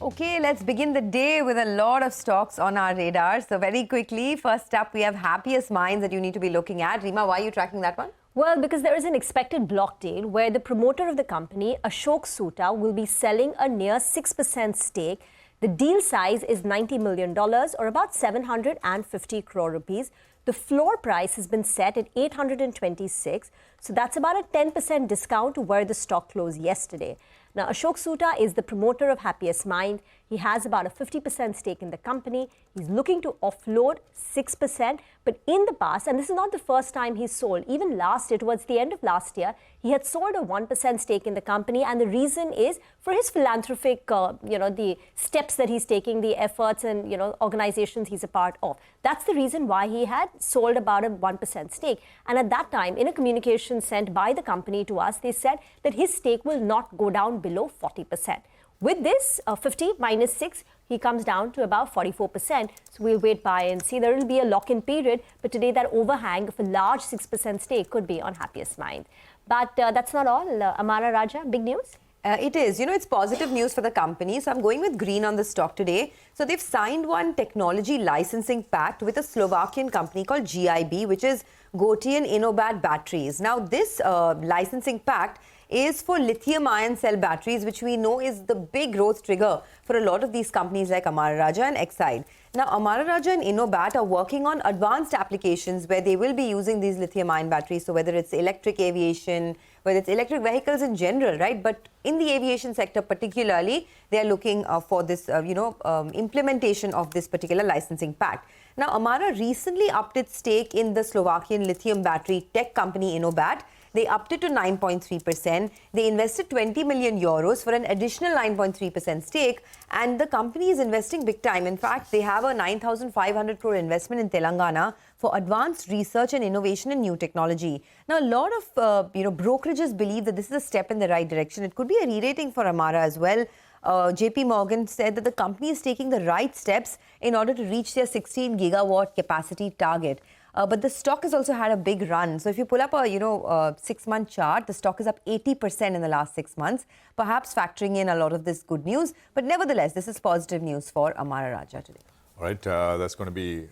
Okay, let's begin the day with a lot of stocks on our radar. So very quickly, first up, we have Happiest Minds that you need to be looking at. Rima, why are you tracking that one? Well, because there is an expected block deal where the promoter of the company, Ashok Soota, will be selling a near 6% stake. The deal size is $90 million or about 750 crore rupees. The floor price has been set at 826, so that's about a 10% discount to where the stock closed yesterday. Now, Ashok Soota is the promoter of Happiest Mind. He has about a 50% stake in the company. He's looking to offload 6%. But in the past, and this is not the first time he's sold, even last year, towards the end of last year, he had sold a 1% stake in the company. And the reason is for his philanthropic, the steps that he's taking, the efforts and, organizations he's a part of. That's the reason why he had sold about a 1% stake. And at that time, in a communication sent by the company to us, they said that his stake will not go down below 40%. With this 50 minus 6, he comes down to about 44%. So we'll wait by and see. There will be a lock-in period, but today that overhang of a large 6% stake could be on Happiest Mind. But that's not all. Amara Raja, big news? It is. It's positive news for the company. So I'm going with green on the stock today. So they've signed one technology licensing pact with a Slovakian company called GIB, which is Gati and Inobat batteries. Now, this licensing pact is for lithium-ion cell batteries, which we know is the big growth trigger for a lot of these companies like Amara Raja and Exide. Now, Amara Raja and Inobat are working on advanced applications where they will be using these lithium-ion batteries. So whether it's electric aviation, whether it's electric vehicles in general, right? But in the aviation sector particularly, they are looking for this, implementation of this particular licensing pact. Now, Amara recently upped its stake in the Slovakian lithium battery tech company Inobat. They upped it to 9.3%. They invested 20 million euros for an additional 9.3% stake. And the company is investing big time. In fact, they have a 9,500 crore investment in Telangana for advanced research and innovation in new technology. Now, a lot of brokerages believe that this is a step in the right direction. It could be a re-rating for Amara as well. JP Morgan said that the company is taking the right steps in order to reach their 16 gigawatt capacity target. But the stock has also had a big run. So if you pull up a 6-month chart, the stock is up 80% in the last 6 months, perhaps factoring in a lot of this good news. But nevertheless, this is positive news for Amara Raja today. All right, that's going to be,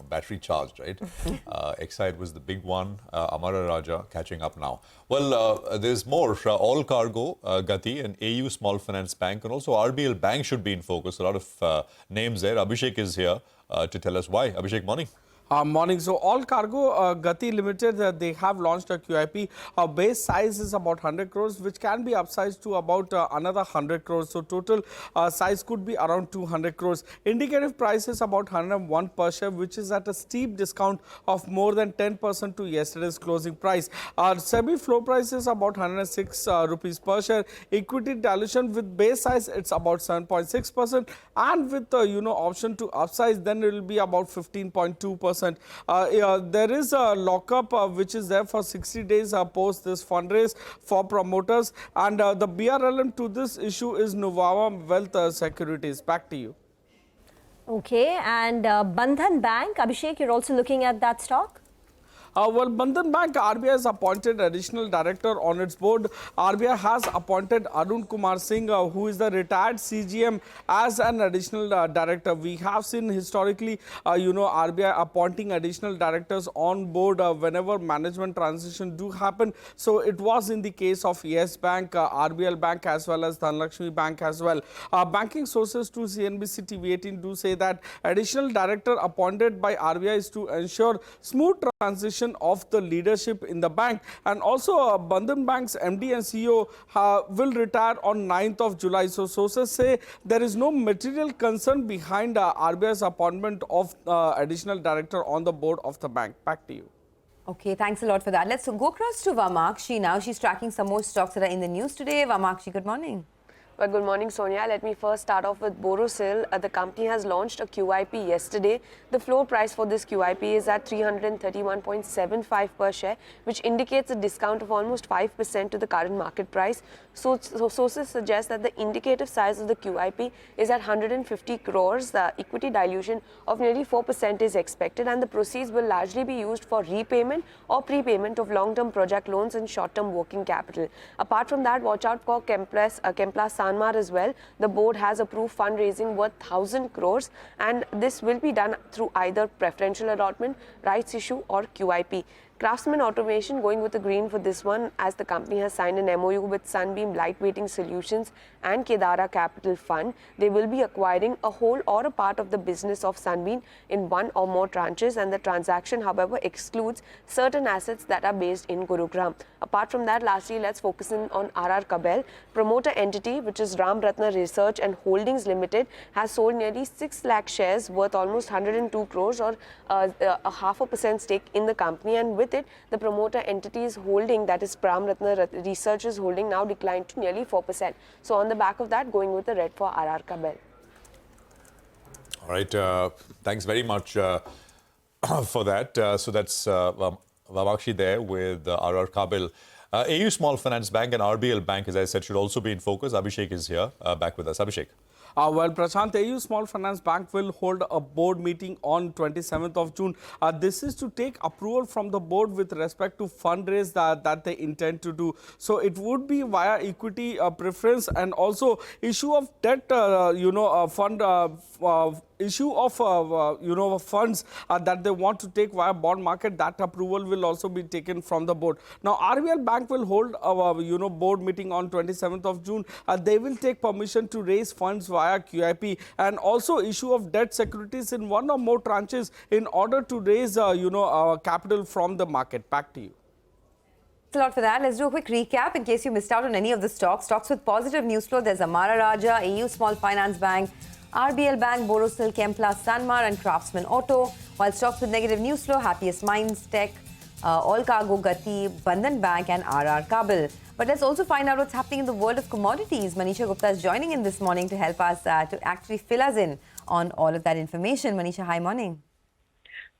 battery charged, right? Exide was the big one. Amara Raja catching up now. Well, there's more. Allcargo, Gati, and AU Small Finance Bank, and also RBL Bank should be in focus. A lot of names there. Abhishek is here to tell us why. Abhishek, morning. Morning. So, Allcargo Gati Limited, they have launched a QIP. Base size is about 100 crores, which can be upsized to about another 100 crores. So, total size could be around 200 crores. Indicative price is about 101 per share, which is at a steep discount of more than 10% to yesterday's closing price. SEBI floor price is about 106 rupees per share. Equity dilution with base size, it's about 7.6%. And with option to upsize, then it will be about 15.2%. There is a lockup which is there for 60 days post this fundraise for promoters, and the BRLM to this issue is Nuvama Wealth Securities. Back to you. Okay, and Bandhan Bank, Abhishek, you're also looking at that stock? Well, Bandhan Bank, RBI has appointed additional director on its board. RBI has appointed Arun Kumar Singh, who is the retired CGM, as an additional director. We have seen historically, RBI appointing additional directors on board whenever management transition do happen. So it was in the case of Yes Bank, RBL Bank, as well as Dhanlakshmi Bank as well. Banking sources to CNBC-TV18 do say that additional director appointed by RBI is to ensure smooth transition of the leadership in the bank. And also Bandhan Bank's MD and CEO will retire on 9th of July. So sources say there is no material concern behind RBI's appointment of additional director on the board of the bank. Back to you. Okay, thanks a lot for that. Let's go across to Vamakshi now. She's tracking some more stocks that are in the news today. Vamakshi, good morning. Well, good morning, Sonia. Let me first start off with Borosil. The company has launched a QIP yesterday. The floor price for this QIP is at 331.75 per share, which indicates a discount of almost 5% to the current market price. So sources suggest that the indicative size of the QIP is at 150 crores. The equity dilution of nearly 4% is expected, and the proceeds will largely be used for repayment or prepayment of long-term project loans and short-term working capital. Apart from that, watch out for Kempla Sanmar as well. The board has approved fundraising worth 1,000 crores, and this will be done through either preferential allotment, rights issue, or QIP. Craftsman Automation going with the green for this one, as the company has signed an MOU with Sunbeam Lightweighting Solutions and Kedara Capital Fund. They will be acquiring a whole or a part of the business of Sunbeam in one or more tranches, and the transaction, however, excludes certain assets that are based in Gurugram. Apart from that, lastly, let's focus in on RR Kabel. Promoter entity, which is Ram Ratna Research and Holdings Limited, has sold nearly 6 lakh shares worth almost 102 crores, or a 0.5% stake in the company, and with it, the promoter entity's holding, that is Ram Ratna Research's holding, now declined to nearly 4%. So on the back of that, going with the red for RR Kabel. All right, thanks very much for that. So that's Vamakshi there with RR Kabel. AU Small Finance Bank and RBL Bank, as I said, should also be in focus. Abhishek is here, back with us. Abhishek. Well, Prashant, AU Small Finance Bank will hold a board meeting on 27th of June. This is to take approval from the board with respect to fundraise that they intend to do. So it would be via equity preference and also issue of debt, issue of funds that they want to take via bond market. That approval will also be taken from the board. Now, RBL Bank will hold a board meeting on 27th of June. They will take permission to raise funds via QIP and also issue of debt securities in one or more tranches in order to raise capital from the market. Back to you. Thanks a lot for that. Let's do a quick recap in case you missed out on any of the stocks. Stocks with positive news flow. There's Amara Raja, AU Small Finance Bank, RBL Bank, Borosil, Chemplast, Sanmar and Craftsman Auto. While stocks with negative news flow, Happiest Minds, Tech, Allcargo, Gati, Bandhan Bank and RR Kabel. But let's also find out what's happening in the world of commodities. Manisha Gupta is joining in this morning to help us, to actually fill us in on all of that information. Manisha, hi, morning.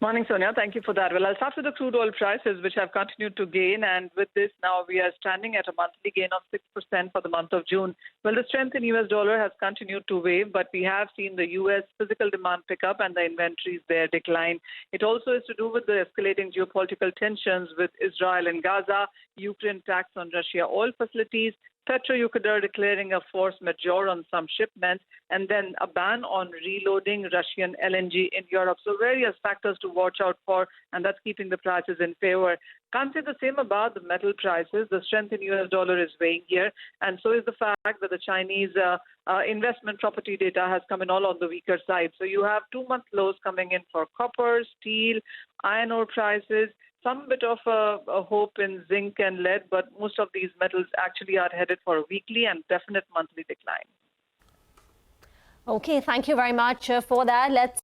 Morning, Sonia. Thank you for that. Well, I'll start with the crude oil prices, which have continued to gain. And with this, now we are standing at a monthly gain of 6% for the month of June. Well, the strength in US dollar has continued to wave, but we have seen the US physical demand pick up and the inventories there decline. It also is to do with the escalating geopolitical tensions with Israel and Gaza, Ukraine tax on Russia oil facilities, Petro-Ecuador declaring a force majeure on some shipments, and then a ban on reloading Russian LNG in Europe. So various factors to watch out for, and that's keeping the prices in favor. Can't say the same about the metal prices. The strength in US dollar is weighing here, and so is the fact that the Chinese investment property data has come in all on the weaker side. So you have 2-month lows coming in for copper, steel, iron ore prices, some bit of a hope in zinc and lead, but most of these metals actually are headed for a weekly and definite monthly decline. Okay, thank you very much for that. Let's